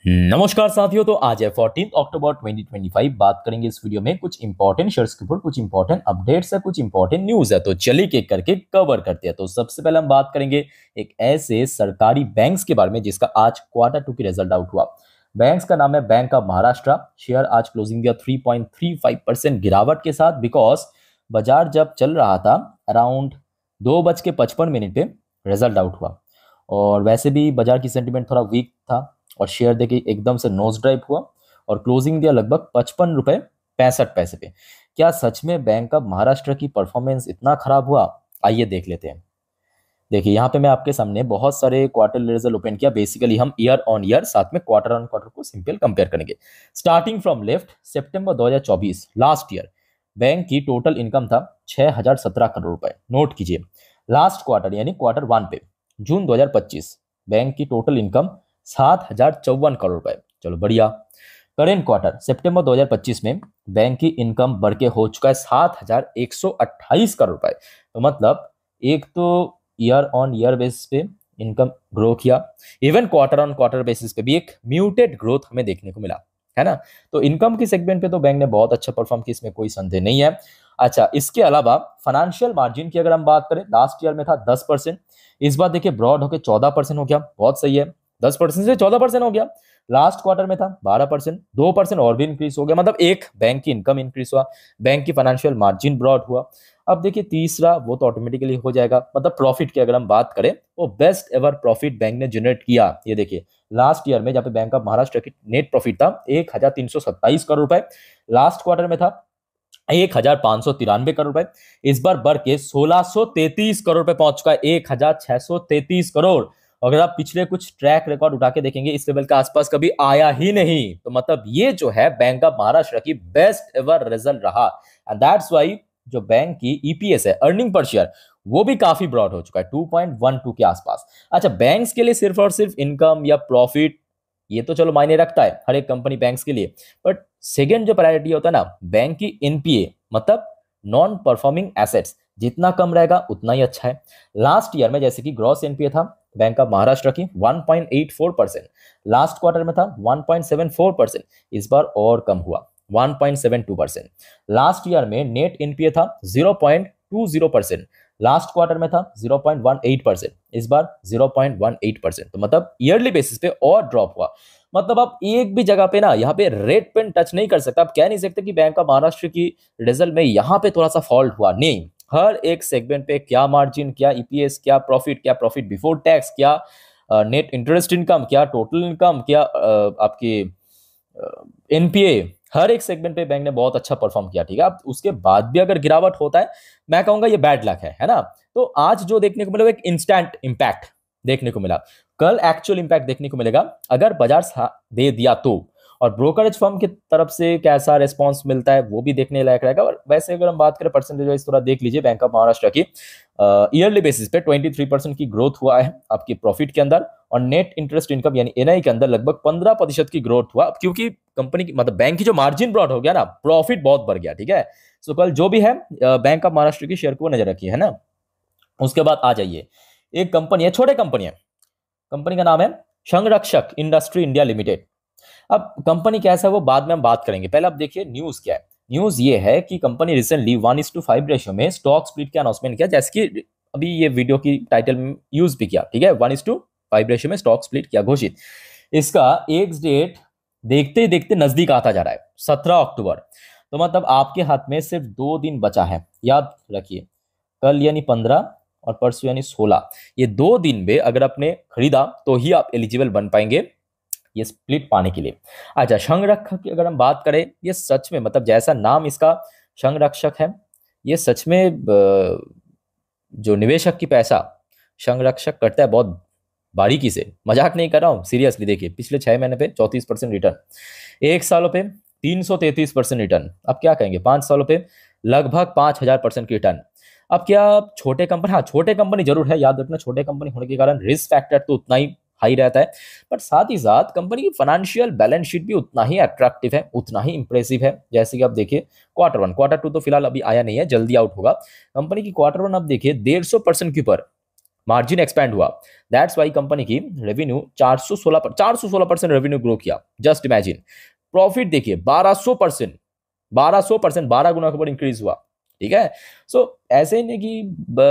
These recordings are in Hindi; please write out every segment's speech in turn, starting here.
नमस्कार साथियों। तो आज है 14 अक्टूबर 2025। बात करेंगे इस वीडियो में कुछ इंपॉर्टेंट शेयर्स के ऊपर, कुछ इंपॉर्टेंट अपडेट्स है, कुछ इंपॉर्टेंट न्यूज है। तो चलिए एक करके कवर करते हैं। तो सबसे पहले हम बात करेंगे एक ऐसे सरकारी बैंक्स के बारे में जिसका आज Q2 की रिजल्ट आउट हुआ। बैंक्स का नाम है बैंक ऑफ महाराष्ट्र। शेयर आज क्लोजिंग दिया 3.35% गिरावट के साथ, बिकॉज बाजार जब चल रहा था अराउंड 2:55 पे रिजल्ट आउट हुआ और वैसे भी बाजार की सेंटिमेंट थोड़ा वीक था और शेयर देखिए एकदम से नोज ड्राइव हुआ और क्लोजिंग दिया लगभग 55 रुपए 65 पैसे पे। क्या सच में बैंक ऑफ महाराष्ट्र की परफॉर्मेंस इतना खराब हुआ? आइए देख लेते हैं। देखिए यहाँ पे मैं आपके सामने बहुत सारे क्वार्टर रिजल्ट ओपन किया। बेसिकली हम ईयर ऑन ईयर साथ में क्वार्टर ऑन क्वार्टर को सिंपल कंपेयर करेंगे। Starting from left, September 2024 last year bank की टोटल इनकम था 6017 करोड़ रुपए। नोट कीजिए, लास्ट क्वार्टर यानी Q1 पे जून 2025 बैंक की टोटल इनकम 7054 करोड़ रुपए। चलो बढ़िया। करेंट क्वार्टर सितंबर 2025 में बैंक की इनकम बढ़ के हो चुका है 7128 करोड़ रुपए। तो मतलब एक तो ईयर ऑन ईयर बेसिस पे इनकम ग्रो किया, even quarter on quarter basis पे भी एक म्यूटेड ग्रोथ हमें देखने को मिला, है ना। तो इनकम की सेगमेंट पे तो बैंक ने बहुत अच्छा परफॉर्म किया, इसमें कोई संदेह नहीं है। अच्छा, इसके अलावा फाइनेंशियल मार्जिन की अगर हम बात करें, लास्ट ईयर में था 10%, इस बार देखिए ब्रॉड होकर 14% हो गया। बहुत सही है, 10% से 14% हो गया। लास्ट क्वार्टर में था 12%, 2% और भी इंक्रीज हो गया। मतलब एक बैंक की इनकम इंक्रीज हुआ, बैंक की फाइनेंशियल मार्जिन ब्रॉड हुआ। अब देखिए तीसरा वो तो ऑटोमेटिकली हो जाएगा। मतलब प्रॉफिट की अगर हम बात करें, वो बेस्ट एवर प्रॉफिट बैंक ने जनरेट किया। ये देखिए लास्ट ईयर में जहाँ पे बैंक ऑफ महाराष्ट्र की नेट प्रॉफिट था 1327 करोड़ रुपए, लास्ट क्वार्टर में था 1593 करोड़ रुपए। इस बार बढ़ के 1633 करोड़ रुपए पहुंच चुका है, 1633 करोड़। अगर आप पिछले कुछ ट्रैक रिकॉर्ड उठा के देखेंगे, इस लेवल के आसपास कभी आया ही नहीं। तो मतलब ये जो है बैंक ऑफ महाराष्ट्र की बेस्ट एवर रिजल्ट रहा, एंड दैट्स वाई जो बैंक की ईपीएस है, अर्निंग पर शेयर, वो भी काफी ब्रॉड हो चुका है 2.12 के आसपास। अच्छा, बैंक्स के लिए सिर्फ और सिर्फ इनकम या प्रॉफिट ये तो चलो मायने रखता है हर एक कंपनी बैंक्स के लिए, बट सेकेंड जो प्रायोरिटी होता है ना, बैंक की एनपीए मतलब नॉन परफॉर्मिंग एसेट्स, जितना कम रहेगा उतना ही अच्छा है। लास्ट ईयर में जैसे कि ग्रॉस एनपीए था बैंक ऑफ महाराष्ट्र की 1.84%, लास्ट क्वार्टर में था 1.74%, इस बार और कम हुआ 1.72%। लास्ट ईयर में नेट एनपीए था 0.20%, लास्ट क्वार्टर में था 0.18%, इस बार 0.18%। तो मतलब ईयरली बेसिस पे और ड्रॉप हुआ। मतलब आप एक भी जगह पे ना यहाँ पे रेड पेन टच नहीं कर सकता। आप कह नहीं सकते कि बैंक ऑफ महाराष्ट्र की रिजल्ट में यहाँ पे थोड़ा सा फॉल्ट हुआ, नहीं। हर एक सेगमेंट पे क्या मार्जिन, क्या ईपीएस, क्या प्रॉफिट बिफोर टैक्स, क्या नेट इंटरेस्ट इनकम, क्या टोटल इनकम, क्या आपकी एनपीए, हर एक सेगमेंट पे बैंक ने बहुत अच्छा परफॉर्म किया। ठीक है, अब उसके बाद भी अगर गिरावट होता है, मैं कहूंगा ये बैड लक है ना। तो आज जो देखने को मिला वो एक इंस्टेंट इंपैक्ट देखने को मिला, कल एक्चुअल इंपैक्ट देखने को मिलेगा अगर बाजार साथ दे दिया तो। और ब्रोकरेज फर्म की तरफ से कैसा रिस्पांस मिलता है वो भी देखने लायक रहेगा। और वैसे अगर हम बात करें परसेंटेज वाइज, थोड़ा देख लीजिए बैंक ऑफ महाराष्ट्र की ईयरली बेसिस पे 23% की ग्रोथ हुआ है आपकी प्रॉफिट के अंदर, और नेट इंटरेस्ट इनकम यानी एनआई के अंदर लगभग 15% की ग्रोथ हुआ, क्योंकि कंपनी की मतलब बैंक की जो मार्जिन ब्रॉड हो गया ना, प्रॉफिट बहुत बढ़ गया। ठीक है, सो कल जो भी है बैंक ऑफ महाराष्ट्र की शेयर को नजर रखिए, है ना। उसके बाद आ जाइए, एक कंपनी है, छोटे कंपनी है, कंपनी का नाम है संरक्षक इंडस्ट्री इंडिया लिमिटेड। अब कंपनी कैसा है वो बाद में हम बात करेंगे, पहले आप देखिए न्यूज क्या है। न्यूज ये है कि कंपनी रिसेंटली 1:5 रेशियो में स्टॉक स्प्लिट का अनाउंसमेंट किया, जैसे कि अभी ये वीडियो की टाइटल में यूज भी किया। ठीक है, 1:5 रेशियो में स्टॉक स्प्लिट किया घोषित। इसका एक्स डेट देखते ही देखते नजदीक आता जा रहा है, 17 अक्टूबर। तो मतलब आपके हाथ में सिर्फ 2 दिन बचा है, याद रखिए। कल यानी 15 और परसों यानी 16, ये 2 दिन में अगर आपने खरीदा तो ही आप एलिजिबल बन पाएंगे ये स्प्लिट पाने के लिए। अच्छा, संरक्षक की अगर हम बात करें, ये सच में मतलब जैसा नाम इसका संरक्षक है, ये सच में जो निवेशक की पैसा संरक्षक करता है बहुत बारीकी से, मजाक नहीं कर रहा हूँ, सीरियसली। देखिए पिछले 6 महीने पे 34% रिटर्न, 1 सालों पे 333% रिटर्न, अब क्या कहेंगे 5 सालों पे लगभग 5000% की रिटर्न। अब क्या छोटे कंपनी, हाँ छोटे कंपनी जरूर है, याद रखना छोटे कंपनी होने के कारण रिस्क फैक्टर तो उतना ही हाई रहता है, बट साथ ही साथ कंपनी की फाइनेंशियल बैलेंस शीट भी उतना ही अट्रैक्टिव है, उतना ही इंप्रेसिव है। जैसे कि आप देखिए Q1, Q2 तो फिलहाल अभी आया नहीं है, जल्दी आउट होगा। कंपनी की Q1 आप देखिए 150% के ऊपर मार्जिन एक्सपैंड हुआ। दैट्स वाई कंपनी की रेवेन्यू 416% रेवेन्यू ग्रो किया। Just imagine. प्रॉफिट देखिए 1200%, 1200%, 12 गुना के ऊपर इंक्रीज हुआ। ठीक है। सो ऐसे ही नहीं कि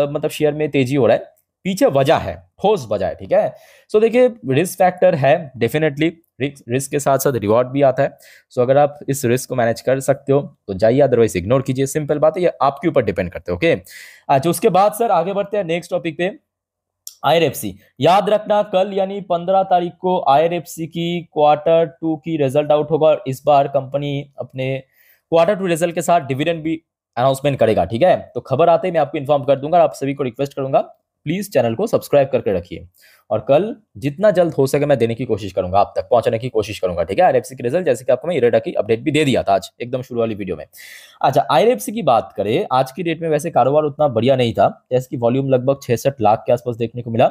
मतलब शेयर में तेजी हो रहा है, पीछे वजह है, ठोस वजह है। ठीक है। सो देखिए रिस्क फैक्टर है डेफिनेटली, रिस्क के साथ साथ रिवॉर्ड भी आता है। सो अगर आप इस रिस्क को मैनेज कर सकते हो तो जाइए, अदरवाइज इग्नोर कीजिए। सिंपल बात है, ये आपके ऊपर डिपेंड करते हो। ओके। अच्छा, उसके बाद सर आगे बढ़ते हैं नेक्स्ट टॉपिक पे। आईआरएफसी, याद रखना कल यानी 15 तारीख को आईआरएफसी की क्वार्टर 2 की रिजल्ट आउट होगा और इस बार कंपनी अपने क्वार्टर 2 रिजल्ट के साथ डिविडेंड भी अनाउंसमेंट करेगा। ठीक है। तो खबर आते ही मैं आपको इन्फॉर्म कर दूंगा। आप सभी को रिक्वेस्ट करूंगा प्लीज चैनल को सब्सक्राइब करके रखिए और कल जितना जल्द हो सके मैं देने की कोशिश करूंगा, आप तक पहुंचाने की कोशिश करूंगा। ठीक है। आईआरएफसी की रिजल्ट जैसे कि आपको मैं इरेडा की अपडेट भी दे दिया था आज एकदम शुरू वाली वीडियो में। अच्छा, आईआरएफसी की बात करें, आज की डेट में वैसे कारोबार उतना बढ़िया नहीं था। जैसे कि वॉल्यूम लगभग 66 लाख के आसपास देखने को मिला,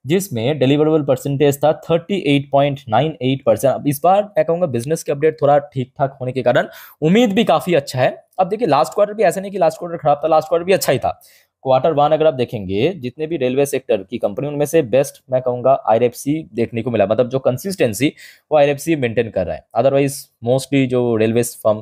जिसमें डिलीवरेबल परसेंटेज था 38.98%। अब इस बार मैं कहूंगा बिजनेस के अपडेट थोड़ा ठीक ठाक होने के कारण उम्मीद भी काफी अच्छा है। अब देखिए लास्ट क्वार्टर भी ऐसा नहीं कि लास्ट क्वार्टर खराब था, लास्ट क्वार्टर भी अच्छा ही था। क्वार्टर 1 अगर आप देखेंगे जितने भी रेलवे सेक्टर की कंपनी उनमें से बेस्ट मैं कहूंगा आईआरएफसी देखने को मिला। मतलब जो कंसिस्टेंसी वो आईआरएफसी मेंटेन कर रहा है। अदरवाइज मोस्टली जो रेलवे फर्म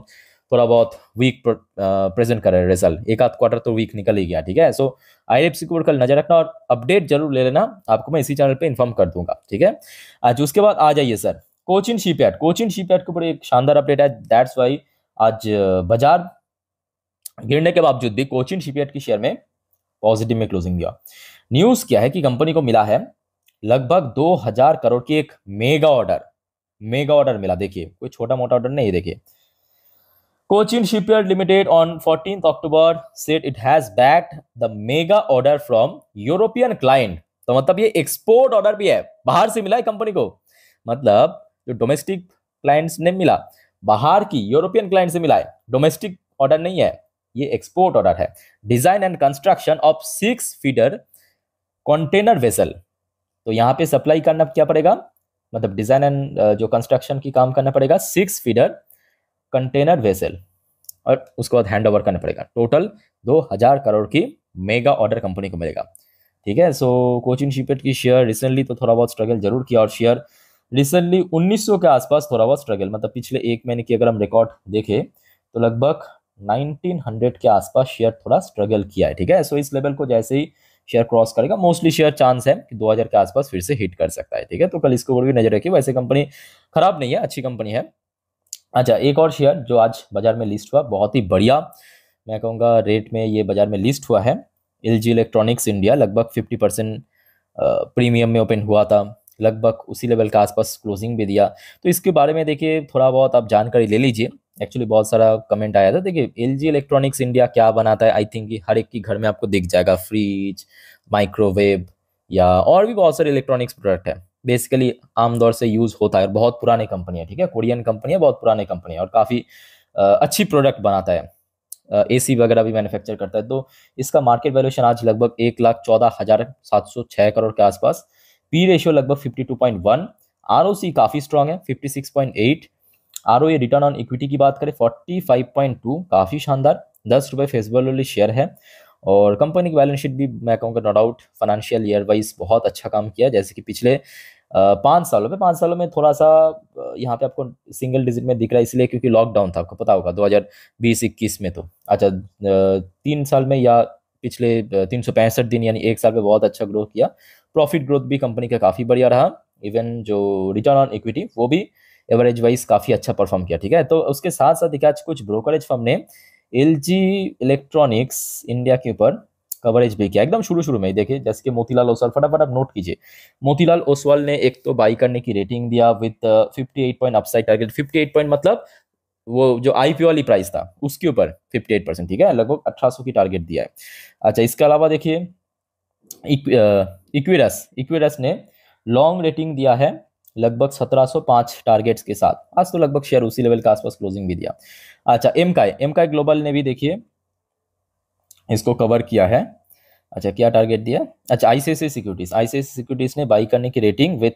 थोड़ा बहुत वीक प्रेजेंट कर रहे हैं रिजल्ट, एक आध क्वार्टर तो वीक निकल ही गया। ठीक है। सो आईआरएफसी को कल नजर रखना और अपडेट जरूर ले लेना, आपको मैं इसी चैनल पे इन्फॉर्म कर दूंगा। ठीक है। आज उसके बाद आ जाइए sir Cochin shipyard. Cochin shipyard के ऊपर एक शानदार अपडेट है। दैट्स वाई आज बाजार गिरने के बावजूद भी कोचिन शिपयार्ड की शेयर में पॉजिटिव में क्लोजिंग दिया। न्यूज क्या है कि कंपनी को मिला है लगभग 2000 करोड़ की एक मेगा ऑर्डर, मेगा ऑर्डर मिला। देखिए कोई छोटा मोटा ऑर्डर नहीं। देखिए Cochin Shipyard Limited on 14th October said it has bagged the mega order from European client। तो मतलब ये एक्सपोर्ट ऑर्डर भी है, बाहर से मिला है कंपनी को। मतलब जो डोमेस्टिक क्लाइंट्स ने मिला, बाहर की यूरोपियन क्लाइंट से मिला है, डोमेस्टिक ऑर्डर नहीं है, ये एक्सपोर्ट ऑर्डर है। Design and construction of 6 feeder container vessel. तो यहाँ पे सप्लाई करना क्या पड़ेगा, मतलब डिजाइन एंड जो कंस्ट्रक्शन की काम करना पड़ेगा 6 फीडर कंटेनर वेसल और उसके बाद हैंड ओवर करना पड़ेगा। टोटल 2000 करोड़ की मेगा ऑर्डर कंपनी को मिलेगा। ठीक है। सो कोचिन शिपयार्ड की शेयर रिसेंटली तो थोड़ा बहुत स्ट्रगल जरूर किया और शेयर रिसेंटली 1900 के आसपास थोड़ा बहुत स्ट्रगल, मतलब पिछले एक महीने की अगर हम रिकॉर्ड देखें तो लगभग 1900 के आसपास शेयर थोड़ा स्ट्रगल किया है। ठीक है। सो इस लेवल को जैसे ही शेयर क्रॉस करेगा मोस्टली शेयर चांस है कि 2000 के आसपास फिर से हिट कर सकता है। ठीक है। तो कल इसके ऊपर भी नजर रखिए। वैसे कंपनी खराब नहीं है, अच्छी कंपनी है। अच्छा, एक और शेयर जो आज बाजार में लिस्ट हुआ, बहुत ही बढ़िया मैं कहूँगा रेट में ये बाजार में लिस्ट हुआ है, एलजी इलेक्ट्रॉनिक्स इंडिया। लगभग 50% प्रीमियम में ओपन हुआ था, लगभग उसी लेवल के आसपास क्लोजिंग भी दिया। तो इसके बारे में देखिए थोड़ा बहुत आप जानकारी ले लीजिए। एक्चुअली बहुत सारा कमेंट आया था। देखिए एलजी इलेक्ट्रॉनिक्स इंडिया क्या बनाता है, आई थिंक कि हर एक की घर में आपको दिख जाएगा, फ्रिज, माइक्रोवेव या और भी बहुत सारे इलेक्ट्रॉनिक्स प्रोडक्ट है। बेसिकली आमतौर से यूज होता है, बहुत पुरानी कंपनी है। ठीक है। कोरियन कंपनी है, बहुत पुरानी कंपनी है और काफ़ी अच्छी प्रोडक्ट बनाता है। एसी वगैरह भी मैन्युफैक्चर करता है। तो इसका मार्केट वैल्यूएशन आज लगभग 1,14,706 करोड़ के आसपास। पी रेशियो लगभग 52.1। आरओसी काफ़ी स्ट्रांग है 56.8। आरओए रिटर्न ऑन इक्विटी की बात करें 45.2, काफ़ी शानदार। 10 रुपये फेस वैल्यू वाली शेयर है और कंपनी की बैलेंस शीट भी मैं कहूँगा no doubt financial year wise बहुत अच्छा काम किया। जैसे कि पिछले 5 सालों में थोड़ा सा यहाँ पे आपको सिंगल डिजिट में दिख रहा है, इसलिए क्योंकि लॉकडाउन था, आपको पता होगा 2020-21 में। तो अच्छा 3 साल में या पिछले 365 दिन यानी एक साल में बहुत अच्छा ग्रोथ किया। प्रॉफिट ग्रोथ भी कंपनी का काफ़ी बढ़िया रहा। इवन जो रिटर्न ऑन इक्विटी वो भी एवरेज वाइज काफ़ी अच्छा परफॉर्म किया। ठीक है। तो उसके साथ साथ देखिए आज कुछ ब्रोकरेज फर्म ने एलजी इलेक्ट्रॉनिक्स इंडिया के ऊपर कवरेज भी किया एकदम शुरू शुरू में ही। देखिए जैसे कि मोतीलाल ओसवाल, फटाफट आप नोट कीजिए। मोतीलाल ओसवाल ने एक तो बाई करने की रेटिंग दिया with 58 point upside target. 58 point मतलब वो जो आईपीओ वाली प्राइस था उसके ऊपर 58%। ठीक है। लगभग 1800 की टारगेट दिया है। अच्छा, इसके अलावा देखिए इक्विडस ने लॉन्ग रेटिंग दिया है लगभग 1705 टारगेट्स के साथ। आज तो लगभग शेयर उसी लेवल के आसपास क्लोजिंग भी दिया। अच्छा, एमकाई ग्लोबल ने भी देखिए इसको कवर किया है। अच्छा, क्या टारगेट दिया, अच्छा आईसीआईसीआई सिक्योरिटीज ने बाई करने की रेटिंग विथ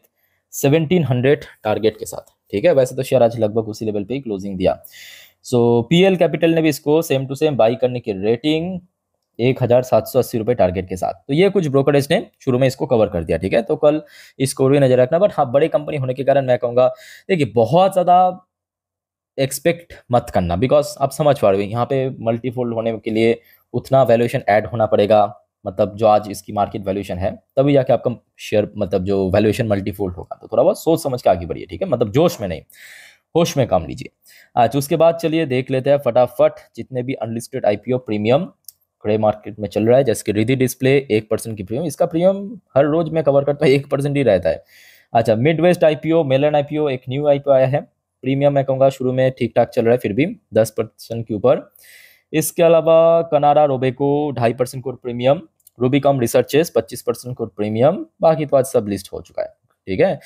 1700 टारगेट के साथ। ठीक है। वैसे तो शेयर आज लगभग उसी लेवल पे ही क्लोजिंग दिया। सो पीएल कैपिटल ने भी इसको सेम टू सेम बाई करने की रेटिंग 1780 रुपये टारगेट के साथ। तो ये कुछ ब्रोकरेज ने शुरू में इसको कवर कर दिया, ठीक है। तो कल इसको भी नजर रखना। बट हाँ, बड़ी कंपनी होने के कारण मैं कहूँगा देखिए बहुत ज़्यादा एक्सपेक्ट मत करना, बिकॉज आप समझ पा रहे हो यहाँ पे मल्टीफोल्ड होने के लिए उतना वैल्यूएशन ऐड होना पड़ेगा, मतलब जो आज इसकी मार्केट वैल्यूएशन है, तभी जाके आपका शेयर मतलब जो वैल्यूएशन मल्टीफोल्ड होगा। तो थोड़ा बहुत सोच समझ के आगे बढ़िए, ठीक है, मतलब जोश में नहीं, होश में काम लीजिए। आज उसके बाद चलिए देख लेते हैं फटाफट जितने भी unlisted IPO premium grey market में चल रहा है। जैसे कि रिद्धि डिस्प्ले 1% की प्रीमियम, इसका प्रीमियम हर रोज मैं कवर करता हूँ 1% ही रहता है। अच्छा, मिड वेस्ट आईपीओ, मेलन आईपीओ, एक न्यू आईपीओ आया है, प्रीमियम मैं कहूँगा शुरू में ठीक ठाक चल रहा है, फिर भी 10% के ऊपर। इसके अलावा Canara Robeco 2.5% code premium, Rubicon researches 25% code premium, बाकी तो आज सब लिस्ट हो चुका है, ठीक है।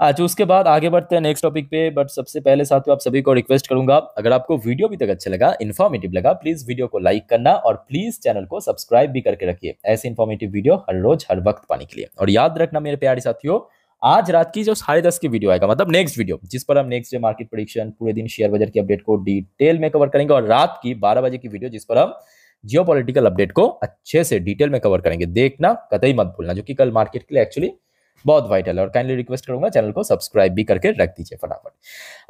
अच्छा, उसके बाद आगे बढ़ते हैं नेक्स्ट टॉपिक पे। बट सबसे पहले साथियों आप सभी को रिक्वेस्ट करूंगा, अगर आपको वीडियो अभी तक अच्छा लगा, इन्फॉर्मेटिव लगा, प्लीज वीडियो को लाइक करना और प्लीज चैनल को सब्सक्राइब भी करके रखिए ऐसे इन्फॉर्मेटिव वीडियो हर रोज हर वक्त पाने के लिए। और याद रखना मेरे प्यारे साथियों, आज रात की जो 10:30 की वीडियो आएगा, मतलब नेक्स्ट वीडियो जिस पर हम नेक्स्ट डे मार्केट प्रेडिक्शन, पूरे दिन शेयर बाजार की अपडेट को डिटेल में कवर करेंगे, और रात की 12 बजे की वीडियो जिस पर हम जियोपॉलिटिकल अपडेट को अच्छे से डिटेल में कवर करेंगे, देखना कतई मत भूलना, जो कि कल मार्केट के लिए एक्चुअली बहुत वाइटल है। और काइंडली रिक्वेस्ट करूंगा चैनल को सब्सक्राइब भी करके रख दीजिए फटाफट।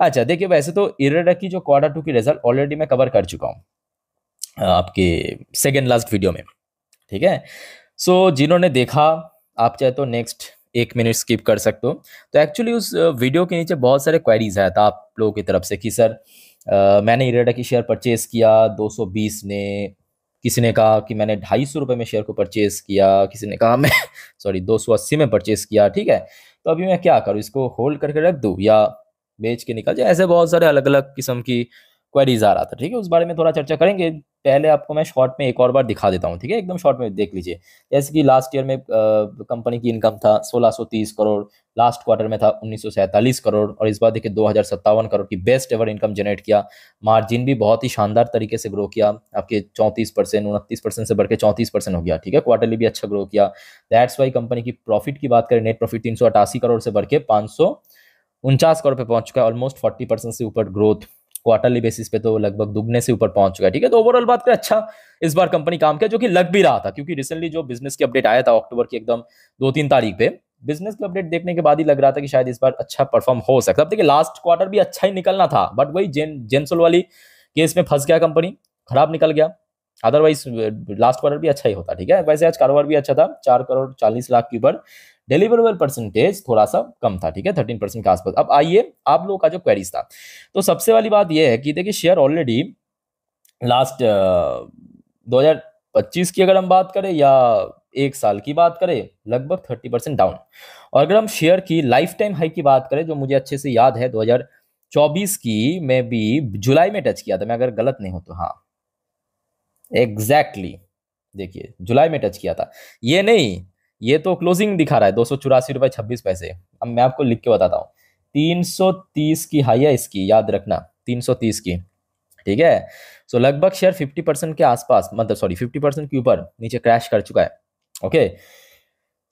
अच्छा देखिए, वैसे तो इरेडा की जो Q2 की रिजल्ट ऑलरेडी मैं कवर कर चुका हूँ आपके सेकेंड लास्ट वीडियो में, ठीक है। सो जिन्होंने देखा, आप चाहे तो नेक्स्ट 1 मिनट स्किप कर सकते हो। तो एक्चुअली उस वीडियो के नीचे बहुत सारे क्वेरीज आया था आप लोगों की तरफ से कि सर मैंने इरेडा की शेयर परचेज किया 220 ने, किसी ने कहा कि मैंने 250 रुपये में शेयर को परचेज किया, किसी ने कहा मैं सॉरी 280 में परचेज किया, ठीक है। तो अभी मैं क्या करूँ, इसको होल्ड करके रख दूँ या बेच के निकल जाए? ऐसे बहुत सारे अलग अलग किस्म की क्वेरीज आ रहा था, ठीक है। उस बारे में थोड़ा चर्चा करेंगे। पहले आपको मैं शॉर्ट में एक और बार दिखा देता हूँ, ठीक है, एकदम शॉर्ट में देख लीजिए। जैसे कि लास्ट ईयर में कंपनी की इनकम था 1630 करोड़, लास्ट क्वार्टर में था 1947 करोड़, और इस बार देखिए 2057 करोड़ की बेस्ट एवर इनकम जनरेट किया। मार्जिन भी बहुत ही शानदार तरीके से ग्रो किया, आपके 34%, 29% से बढ़ के 34% हो गया, ठीक है। क्वार्टरली भी अच्छा ग्रो किया। दैट्स वाई कंपनी की प्रॉफिट की बात करें, नेट प्रॉफिट 388 करोड़ से बढ़ के 549 करोड़ पे पहुंच चुका है। ऑलमोस्ट 40% से ऊपर ग्रोथ क्वार्टरली बेसिस पे तो लगभग दुगने से ऊपर पहुंच चुका है, ठीक है। तो ओवरऑल बात करें, अच्छा इस बार कंपनी काम किया, जो कि लग भी रहा था, क्योंकि रिसेंटली जो बिजनेस की अपडेट आया था अक्टूबर की एकदम 2-3 तारीख पे, बिजनेस की अपडेट देखने के बाद ही लग रहा था कि शायद इस बार अच्छा परफॉर्म हो सकता है। अब देखिए लास्ट क्वार्टर भी अच्छा ही निकलना था, बट वही जेंसोल वाली केस में फंस गया कंपनी, खराब निकल गया। अदरवाइज लास्ट क्वार्टर भी अच्छा ही होता, ठीक है। वैसे आज कारोबार भी अच्छा था, 4 करोड़ 40 लाख के ऊपर। डिलीवरेबल परसेंटेज थोड़ा सा कम था, ठीक है, 13% के आसपास। अब आइए आप लोगों का जो क्वेरीज था, तो सबसे वाली बात यह है कि देखिए शेयर ऑलरेडी लास्ट 2025 की अगर हम बात करें या एक साल की बात करें, लगभग 30% डाउन। और अगर हम शेयर की लाइफ टाइम हाई की बात करें, जो मुझे अच्छे से याद है 2024 की, मैं भी जुलाई में टच किया था, मैं अगर गलत नहीं हो तो, हाँ एग्जैक्टली देखिए जुलाई में टच किया था। ये नहीं, ये तो क्लोजिंग दिखा रहा है 284 रुपये 26 पैसे। अब मैं आपको लिख के बताता हूँ, 330 की हाई है इसकी, याद रखना 330 की, ठीक है। सो लगभग शेयर 50% के आसपास, मतलब सॉरी 50% के ऊपर नीचे क्रैश कर चुका है, ओके।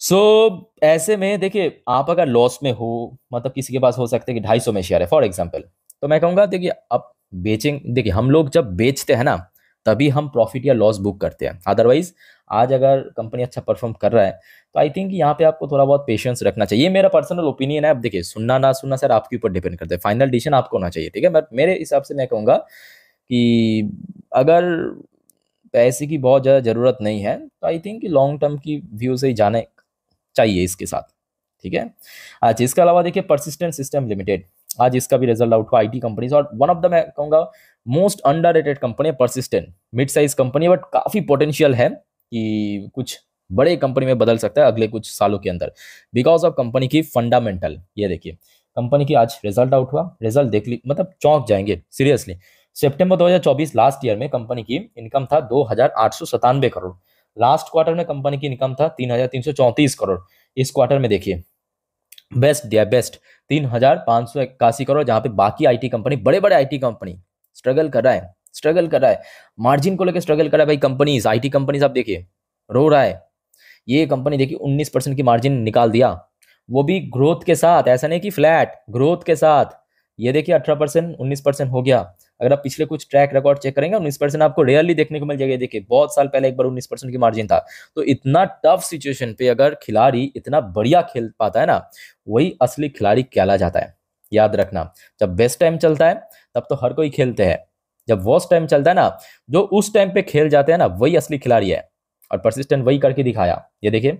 सो ऐसे में देखिए आप अगर लॉस में हो, मतलब किसी के पास हो सकता है कि 250 में शेयर है फॉर एग्जांपल, तो मैं कहूँगा देखिए आप बेचेंगे। देखिए हम लोग जब बेचते हैं ना, तभी हम प्रॉफिट या लॉस बुक करते हैं। अदरवाइज आज अगर कंपनी अच्छा परफॉर्म कर रहा है, तो आई थिंक यहाँ पे आपको थोड़ा बहुत पेशेंस रखना चाहिए। ये मेरा पर्सनल ओपिनियन है। अब देखिए सुनना ना सुनना सर आपके ऊपर डिपेंड करता है, फाइनल डिसीजन आपको होना चाहिए, ठीक है। बट मेरे हिसाब से मैं कहूँगा कि अगर पैसे की बहुत ज़्यादा ज़रूरत नहीं है, तो आई थिंक लॉन्ग टर्म की व्यू से ही जाने चाहिए इसके साथ, ठीक है। आज इसके अलावा देखिए परसिस्टेंट सिस्टम लिमिटेड, आज इसका भी रिजल्ट आउट हुआ। आईटी कंपनीज, और वन ऑफ द मैं कहूँगा मोस्ट अंडररेटेड कंपनी है परसिस्टेंट, मिड साइज कंपनी है, बट काफ़ी पोटेंशियल है कि कुछ बड़े कंपनी में बदल सकता है अगले कुछ सालों के अंदर, बिकॉज ऑफ कंपनी की फंडामेंटल। ये देखिए कंपनी की आज रिजल्ट आउट हुआ, रिजल्ट देख ली मतलब चौंक जाएंगे सीरियसली। सितंबर 2024 लास्ट ईयर में कंपनी की इनकम था 2897 करोड़, लास्ट क्वार्टर में कंपनी की इनकम था 3334 करोड़। इस क्वार्टर में देखिए बेस्ट दिया, बेस्ट 3581 करोड़, जहां पे बाकी आईटी कंपनी, बड़े बड़े आईटी कंपनी स्ट्रगल कर रहा है, स्ट्रगल कर रहा है, मार्जिन को लेकर स्ट्रगल कर रहा है भाई। कंपनीज, आईटी कंपनीज आप देखिए रो रहा है। ये कंपनी देखिए 19% की मार्जिन निकाल दिया, वो भी ग्रोथ के साथ, ऐसा नहीं कि फ्लैट, ग्रोथ के साथ। ये देखिए 18%, 19% हो गया। अगर आप पिछले कुछ ट्रैक रिकॉर्ड चेक करेंगे 19% आपको रेयरली देखने को मिल जाएगा। देखिए बहुत साल पहले एक बार 19% की मार्जिन था। तो इतना टफ सिचुएशन पे अगर खिलाड़ी इतना बढ़िया खेल पाता है ना, वही असली खिलाड़ी कहला जाता है। याद रखना, जब बेस्ट टाइम चलता है तब तो हर कोई खेलते हैं, जब वर्स्ट टाइम चलता है ना, जो उस टाइम पे खेल जाते हैं ना, वही असली खिलाड़ी है। और परसिस्टेंट वही करके दिखाया, ये देखिए।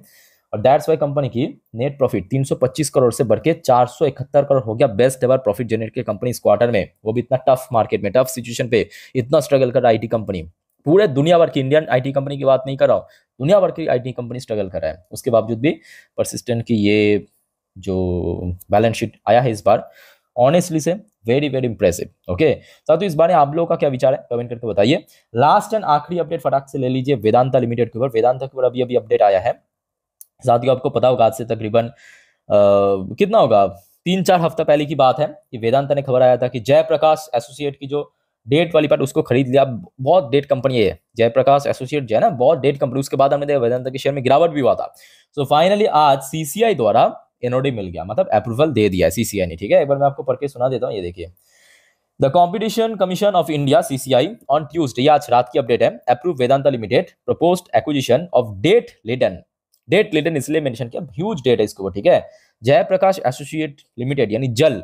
और दैट्स वाई कंपनी की नेट प्रॉफिट 325 करोड़ से बढ़ के 471 करोड़ हो गया। बेस्ट एवर प्रॉफिट जनरेट की कंपनी इस क्वार्टर में, वो भी इतना टफ मार्केट में, टफ सिचुएशन पे इतना स्ट्रगल कर रहा है आईटी कंपनी। पूरे दुनिया भर की, इंडियन आईटी कंपनी की बात नहीं कर रहा हूं, दुनिया भर की आईटी कंपनी स्ट्रगल कर रहा है। उसके बावजूद भी परसिस्टेंट की ये जो बैलेंस शीट आया है इस बार, ऑनेस्टली से वेरी वेरी इंप्रेसिव। ओके साथियों, इस बारे में आप लोगों का क्या विचार है कमेंट करके बताइए। लास्ट एंड आखिरी अपडेट फटाक से ले लीजिए वेदांता लिमिटेड के ऊपर। वेदांता के ऊपर अभी अभी अपडेट आया है साथियों, आपको पता होगा आज से तकरीबन कितना होगा, 3-4 हफ्ता पहले की बात है कि वेदांता ने खबर आया था कि जयप्रकाश एसोसिएट की जो डेट वाली पार्ट उसको खरीद लिया। बहुत डेट कंपनी है जयप्रकाश एसोसिएट जो है ना, बहुत डेट कंपनी। उसके बाद हमने देखा वेदांता के शेयर में गिरावट भी हुआ था। सो फाइनली आज सीसीआई द्वारा एनओडी मिल गया, मतलब अप्रूवल दे दिया है सीसीआई ने। ठीक है, एक बार मैं आपको पढ़ के सुना देता हूँ, ये देखिए। The Competition Commission of India CCI on Tuesday, आज रात की अपडेट है, approve Vedanta limited proposed acquisition of debt लिडन इसलिए मेंशन किया, ह्यूज डेट है इसके ऊपर। ठीक है, जयप्रकाश एसोसिएट लिमिटेड यानी जल,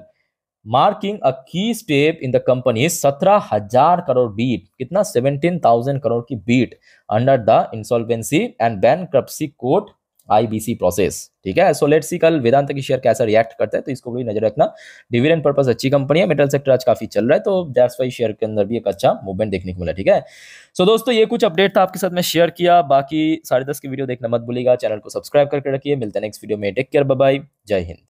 marking a key step in the company 17,000 crore bid, कितना 17,000 करोड़ की bid under the insolvency and bankruptcy court IBC process. ठीक है, सो लेट्स सी कल वेदांता की शेयर कैसा रिएक्ट करता है, तो इसको बड़ी नजर रखना। डिविडेंड पर्पस अच्छी कंपनी है, मेटल सेक्टर आज काफी चल रहा है, तो दैट्स वाई शेयर के अंदर भी एक अच्छा मूवमेंट देखने को मिला। ठीक है, सो दोस्तों ये कुछ अपडेट था आपके साथ में शेयर किया। बाकी 10:30 की वीडियो देखना मत भूलिएगा, चैनल को सब्सक्राइब करके रखिए। मिलते हैं नेक्स्ट वीडियो में, टेक केयर, बाय बाय, जय हिंद।